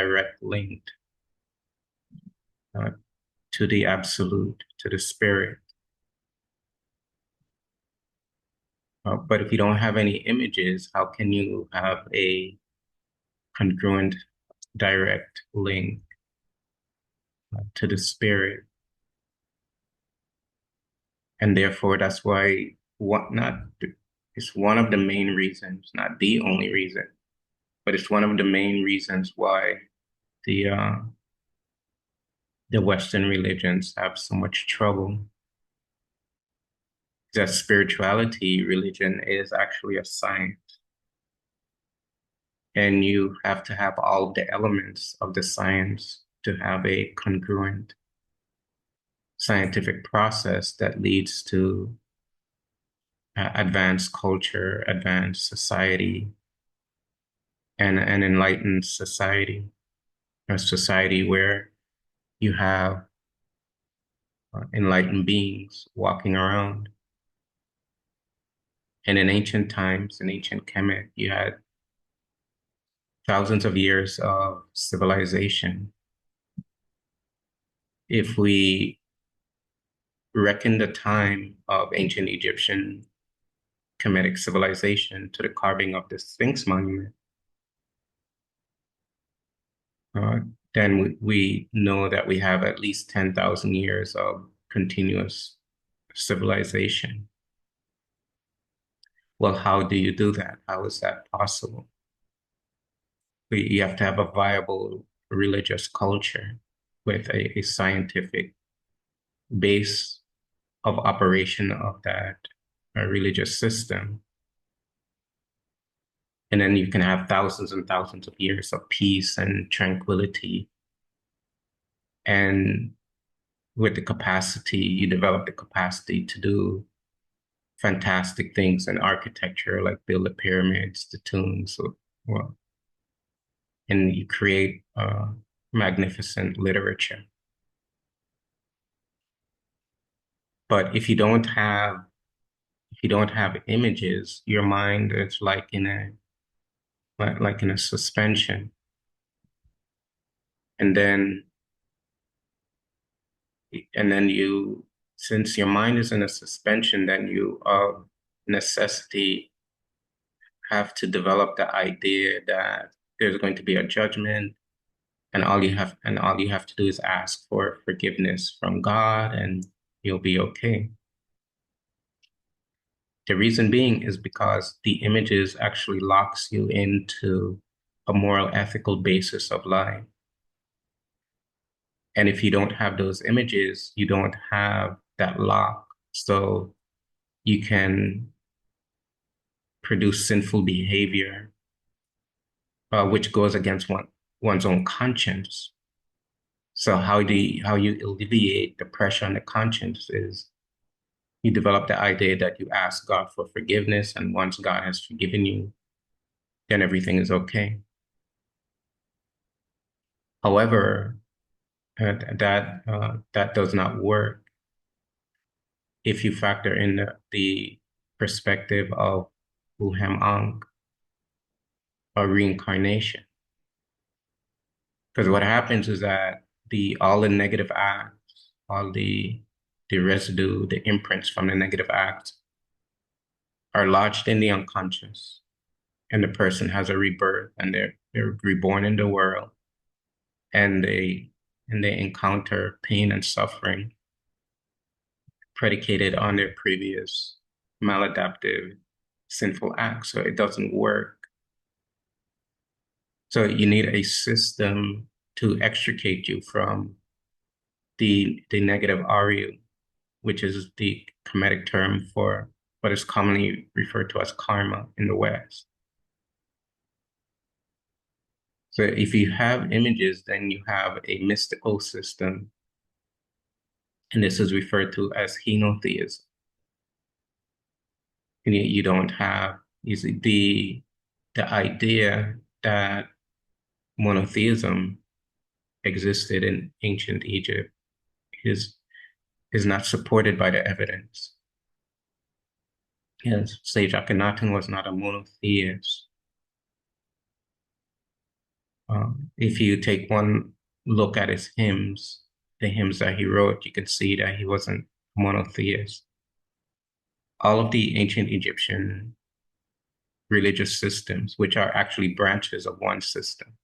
direct link uh, to the absolute, to the spirit. But if you don't have any images, how can you have a congruent direct link to the spirit? And therefore, that's why what not it's one of the main reasons, not the only reason, but it's one of the main reasons why the uh, the Western religions have so much trouble. That spirituality, religion is actually a science, and you have to have all of the elements of the science to have a congruent scientific process that leads to advanced culture, advanced society, and an enlightened society, a society where you have enlightened beings walking around. And in ancient times, in ancient Kemet, you had thousands of years of civilization. If we reckon the time of ancient Egyptian Kemetic civilization to the carving of the Sphinx monument, uh, then we know that we have at least 10,000 years of continuous civilization. Well, how do you do that? How is that possible? You have to have a viable religious culture with a scientific base of operation of that religious system. And then you can have thousands and thousands of years of peace and tranquility. And with the capacity, you develop the capacity to do fantastic things in architecture, like build the pyramids, the tombs, well, and you create magnificent literature. But if you don't have images, your mind is like in a suspension. And then you, since your mind is in a suspension, then you of necessity have to develop the idea that there's going to be a judgment, and all you have to do is ask for forgiveness from God, and you'll be okay. The reason being is because the images actually locks you into a moral ethical basis of life. And if you don't have those images, you don't have that lock. So you can produce sinful behavior, which goes against one's own conscience. So how you alleviate the pressure on the conscience is you develop the idea that you ask God for forgiveness, and once God has forgiven you, then everything is okay. However, that does not work if you factor in the perspective of Wuhem Ankh or reincarnation. Because what happens is that all the negative acts, all the residue, the imprints from the negative acts are lodged in the unconscious, and the person has a rebirth, and they're reborn in the world, and they encounter pain and suffering predicated on their previous maladaptive sinful acts. So it doesn't work. So you need a system to extricate you from the negative Aryu, which is the Kemetic term for what is commonly referred to as karma in the West. So if you have images, then you have a mystical system, and this is referred to as Henotheism. And you don't have, you see, the idea that monotheism existed in ancient Egypt is not supported by the evidence. Yes, Sage Akhenaten was not a monotheist. If you take one look at his hymns, the hymns that he wrote, you can see that he wasn't monotheist. All of the ancient Egyptian religious systems, which are actually branches of one system,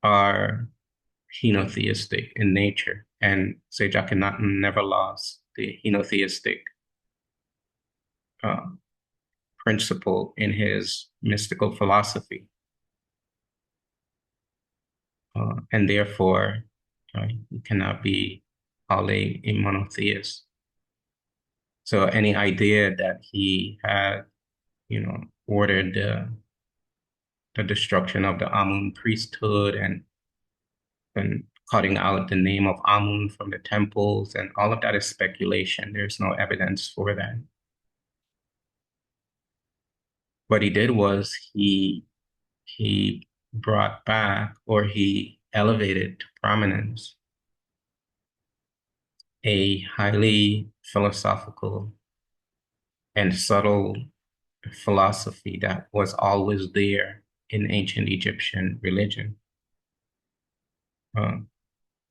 are henotheistic in nature. And Sage Akhenaten never lost the henotheistic uh, principle in his mystical philosophy. And therefore, he cannot be a monotheist. So any idea that he had, ordered the destruction of the Amun priesthood and cutting out the name of Amun from the temples, and all of that is speculation. There's no evidence for that. What he did was he brought back, or he elevated to prominence, a highly philosophical and subtle philosophy that was always there in ancient Egyptian religion. Uh,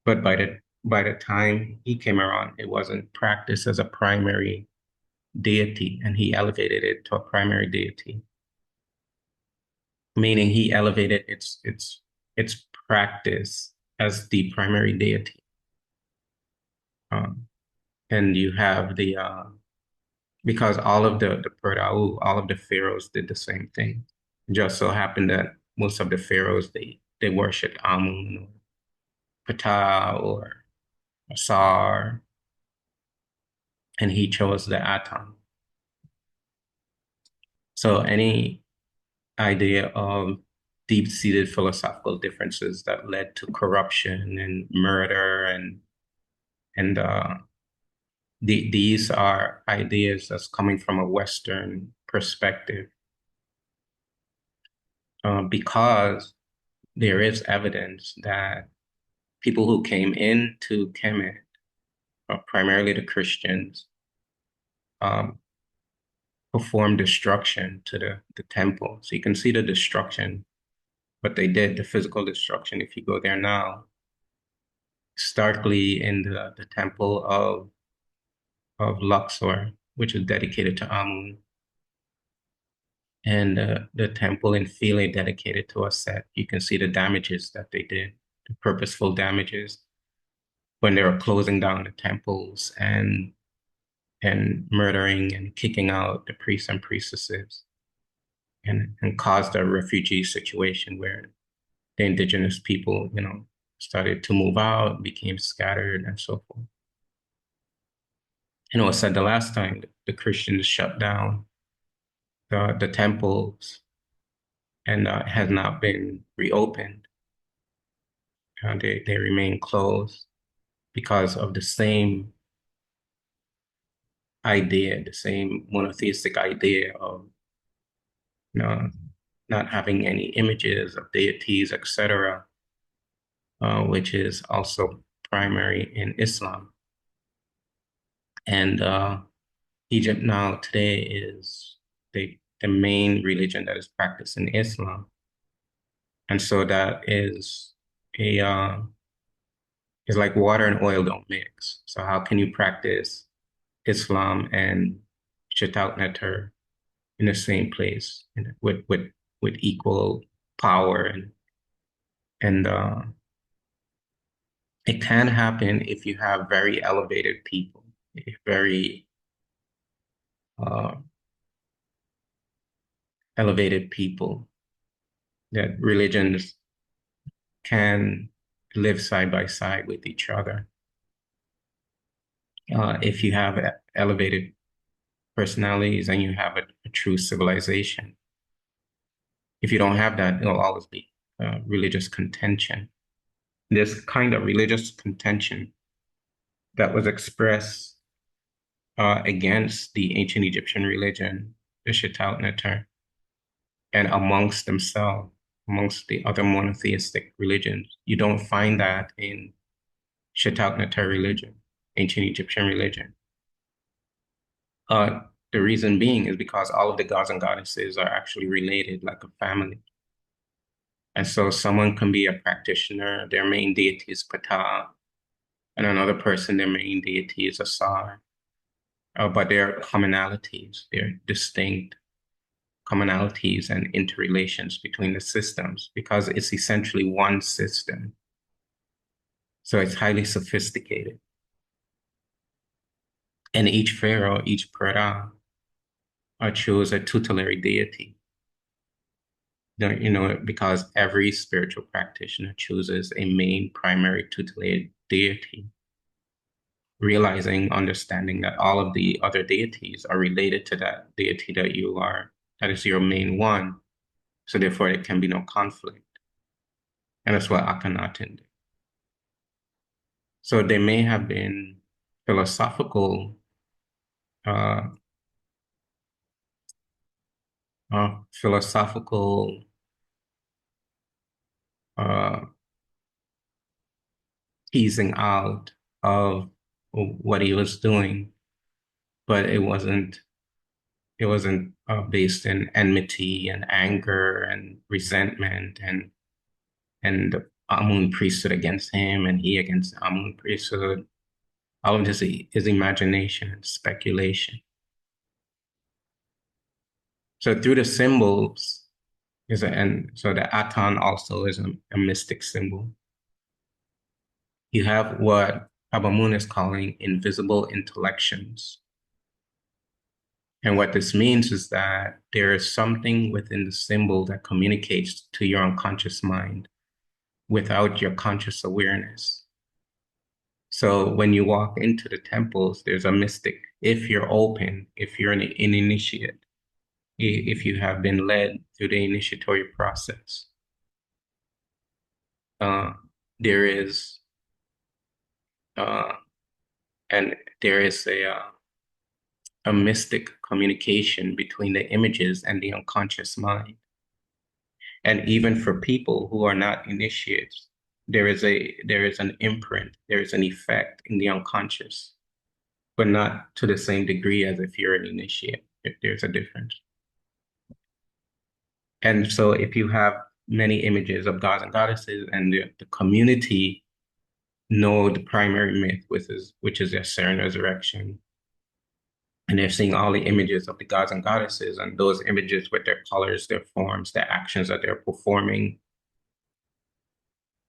but by the time he came around, it wasn't practiced as a primary deity, and he elevated it to a primary deity, meaning he elevated its practice as the primary deity. Um, and you have because all of the Purdue, all of the pharaohs did the same thing. It just so happened that most of the pharaohs they worshipped Amun or Ptah or Asar, and he chose the Aton. So any idea of deep-seated philosophical differences that led to corruption and murder and these are ideas that's coming from a Western perspective, because there is evidence that people who came into Kemet, primarily the Christians, um, performed destruction to the temple. So you can see the destruction, what they did, the physical destruction. If you go there now, starkly in the temple of Luxor, which is dedicated to Amun, and the temple in Philae dedicated to Aset. You can see the damages that they did, the purposeful damages when they were closing down the temples and murdering and kicking out the priests and priestesses, and caused a refugee situation where the indigenous people, started to move out, became scattered, and so forth. And it was said the last time the Christians shut down the temples and has not been reopened. They remain closed because of the same idea, the same monotheistic idea of, you know, not having any images of deities, etc., which is also primary in Islam. And Egypt now today is the main religion that is practiced in Islam. And so that a is like water and oil don't mix. So how can you practice Islam and Shatat Neter in the same place with equal power and it can happen if you have very elevated people, very uh, elevated people, that religions can live side by side with each other. If you have elevated personalities and you have a true civilization. If you don't have that, it'll always be religious contention. This kind of religious contention that was expressed against the ancient Egyptian religion, the Shatat Neter, and amongst themselves, amongst the other monotheistic religions. You don't find that in Shatat Neter religion, ancient Egyptian religion. The reason being is because all of the gods and goddesses are actually related like a family. And so someone can be a practitioner, their main deity is Ptah, and another person, their main deity is Asar. But there are commonalities, there are distinct commonalities and interrelations between the systems because it's essentially one system. So it's highly sophisticated. And each pharaoh, each Ptah, chose a tutelary deity. Because every spiritual practitioner chooses a main primary tutelary deity, realizing, understanding that all of the other deities are related to that deity that is your main one. So therefore, there can be no conflict. And that's what Akhenaten did. So there may have been philosophical uh, philosophical uh, teasing out of what he was doing, but it wasn't based in enmity and anger and resentment and the Amun priesthood against him and he against the Amun priesthood. All of this is imagination and speculation. So through the symbols and so the Aton also is a mystic symbol. You have what Abamun is calling invisible intellections. And what this means is that there is something within the symbol that communicates to your unconscious mind without your conscious awareness. So when you walk into the temples, there's a mystic. If you're open, if you're an initiate, if you have been led through the initiatory process, uh, there is uh, and there is a mystic communication between the images and the unconscious mind. And even for people who are not initiates, there is an imprint, there is an effect in the unconscious, but not to the same degree as if you're an initiate. There's a difference. And so if you have many images of gods and goddesses and the community know the primary myth, which is their Saturn resurrection, and they're seeing all the images of the gods and goddesses, and those images with their colors, their forms, their actions that they're performing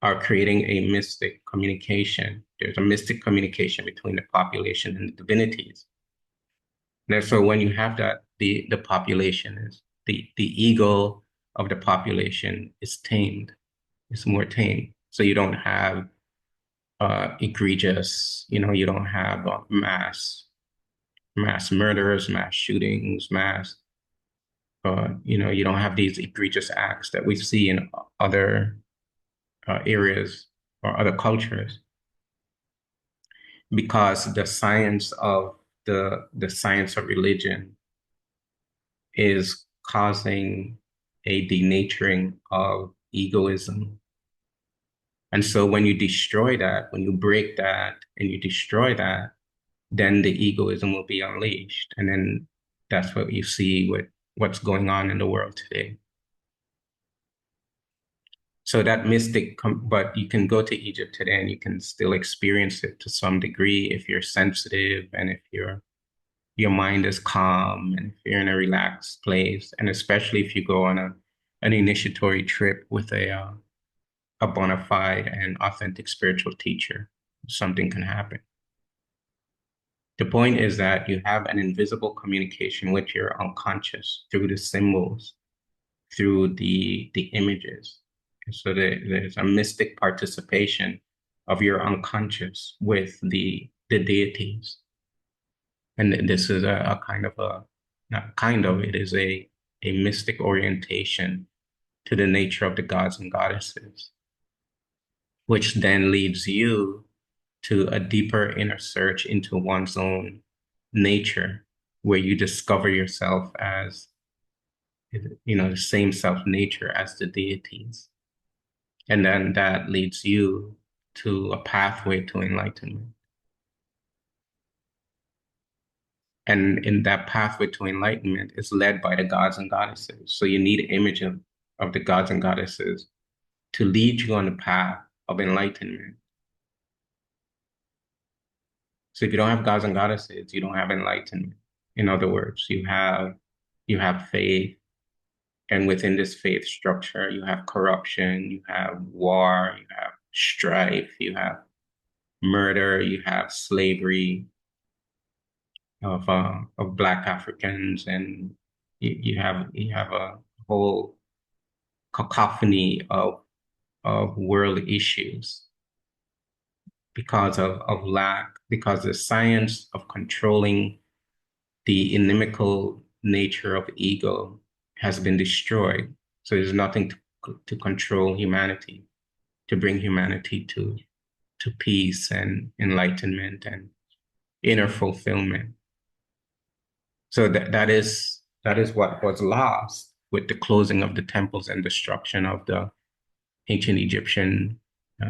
are creating a mystic communication. There's a mystic communication between the population and the divinities. And so when you have that, the population is the ego of the population is tamed. It's more tame. So you don't have egregious, you don't have mass murders, mass shootings, you don't have these egregious acts that we see in other areas or other cultures because the science of religion is causing a denaturing of egoism. And so when you destroy that, when you break that and you destroy that, then the egoism will be unleashed. And then that's what you see with what's going on in the world today. So that but you can go to Egypt today and you can still experience it to some degree if you're sensitive and if your mind is calm and if you're in a relaxed place, and especially if you go on an initiatory trip with a bona fide and authentic spiritual teacher, something can happen. The point is that you have an invisible communication with your unconscious through the symbols, through the images. So there's a mystic participation of your unconscious with the deities. And this is a kind of not kind of, it is a mystic orientation to the nature of the gods and goddesses, which then leads you to a deeper inner search into one's own nature, where you discover yourself as, the same self nature as the deities. And then that leads you to a pathway to enlightenment. And in that pathway to enlightenment is led by the gods and goddesses. So you need an image of the gods and goddesses to lead you on the path of enlightenment. So if you don't have gods and goddesses, you don't have enlightenment. In other words, you have faith, and within this faith structure, you have corruption, you have war, you have strife, you have murder, you have slavery of Black Africans, and you have a whole cacophony of world issues because of lack, because the science of controlling the inimical nature of ego has been destroyed. So there's nothing to control humanity, to bring humanity to peace and enlightenment and inner fulfillment. So that is what was lost with the closing of the temples and destruction of the ancient Egyptian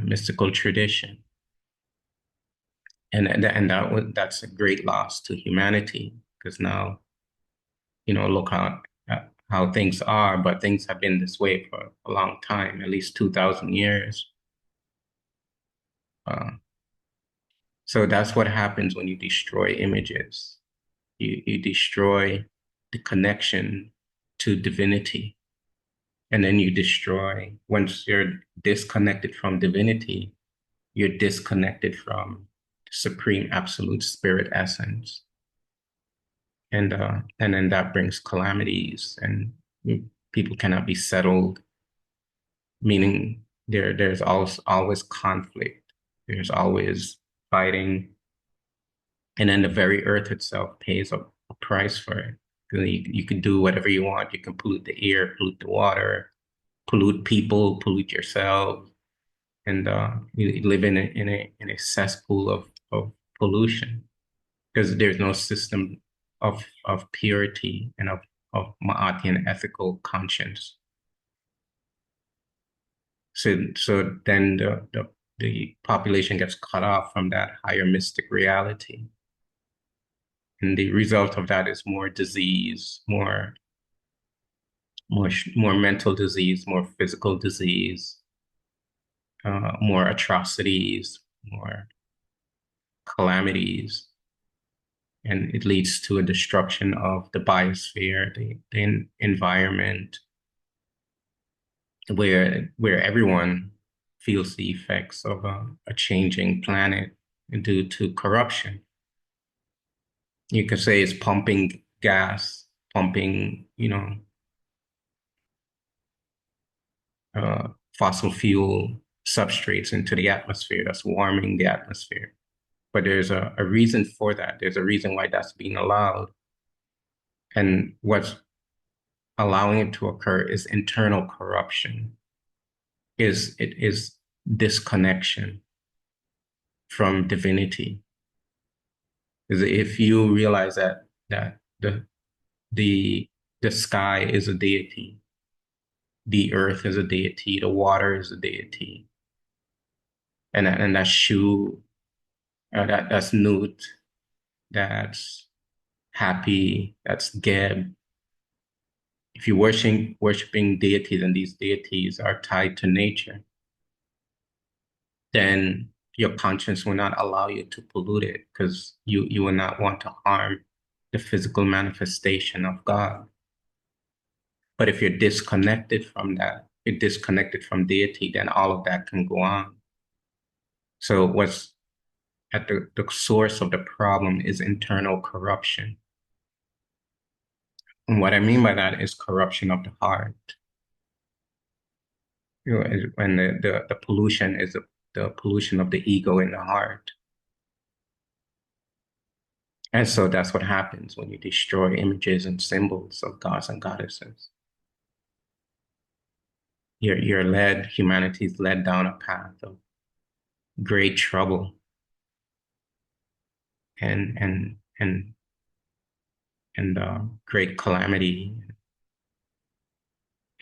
mystical tradition. That's a great loss to humanity, because now, look how things are, but things have been this way for a long time, at least 2,000 years. So that's what happens when you destroy images. You destroy the connection to divinity. And then you destroy, once you're disconnected from divinity, you're disconnected from the supreme absolute spirit essence. And then that brings calamities, and people cannot be settled, meaning there's always conflict, there's always fighting, and then the very earth itself pays a price for it. You can do whatever you want. You can pollute the air, pollute the water, pollute people, pollute yourself, and you live in a cesspool of pollution, because there's no system of purity and of Ma'atian ethical conscience. So then the population gets cut off from that higher mystic reality. And the result of that is more disease, more mental disease, more physical disease, more atrocities, more calamities, and it leads to a destruction of the biosphere, the environment, where everyone feels the effects of a changing planet due to corruption. You could say it's pumping gas, pumping, fossil fuel substrates into the atmosphere that's warming the atmosphere. But there's a reason for that. There's a reason why that's being allowed. And what's allowing it to occur is internal corruption, it is disconnection from divinity. Because if you realize that the the sky is a deity, the earth is a deity, the water is a deity, and that's Shu, that's Nut, that's Happy, that's Geb. If you're worshiping deities, and these deities are tied to nature, then your conscience will not allow you to pollute it, because you will not want to harm the physical manifestation of God. But if you're disconnected from that, you're disconnected from deity, then all of that can go on. So what's at the source of the problem is internal corruption. And what I mean by that is corruption of the heart. When the pollution is the pollution of the ego in the heart. And so that's what happens when you destroy images and symbols of gods and goddesses. Humanity's led down a path of great trouble and great calamity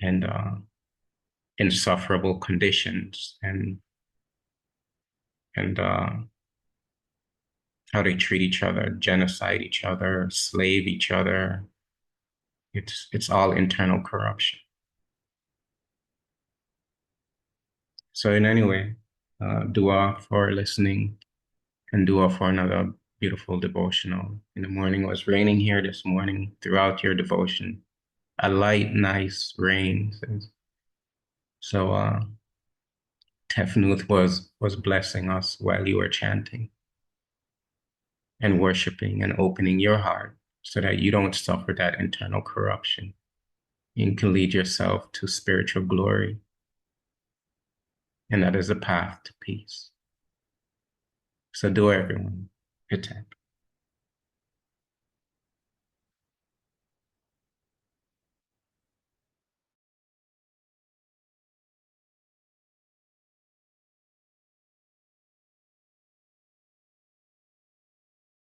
and insufferable conditions, and how they treat each other, genocide each other, slave each other. It's all internal corruption. So in any way, dua for listening and dua for another beautiful devotional. In the morning, it was raining here this morning throughout your devotion. A light, nice rain. So Tefnuth was blessing us while you were chanting and worshiping and opening your heart so that you don't suffer that internal corruption. You can lead yourself to spiritual glory, and that is a path to peace. So do everyone. Good time.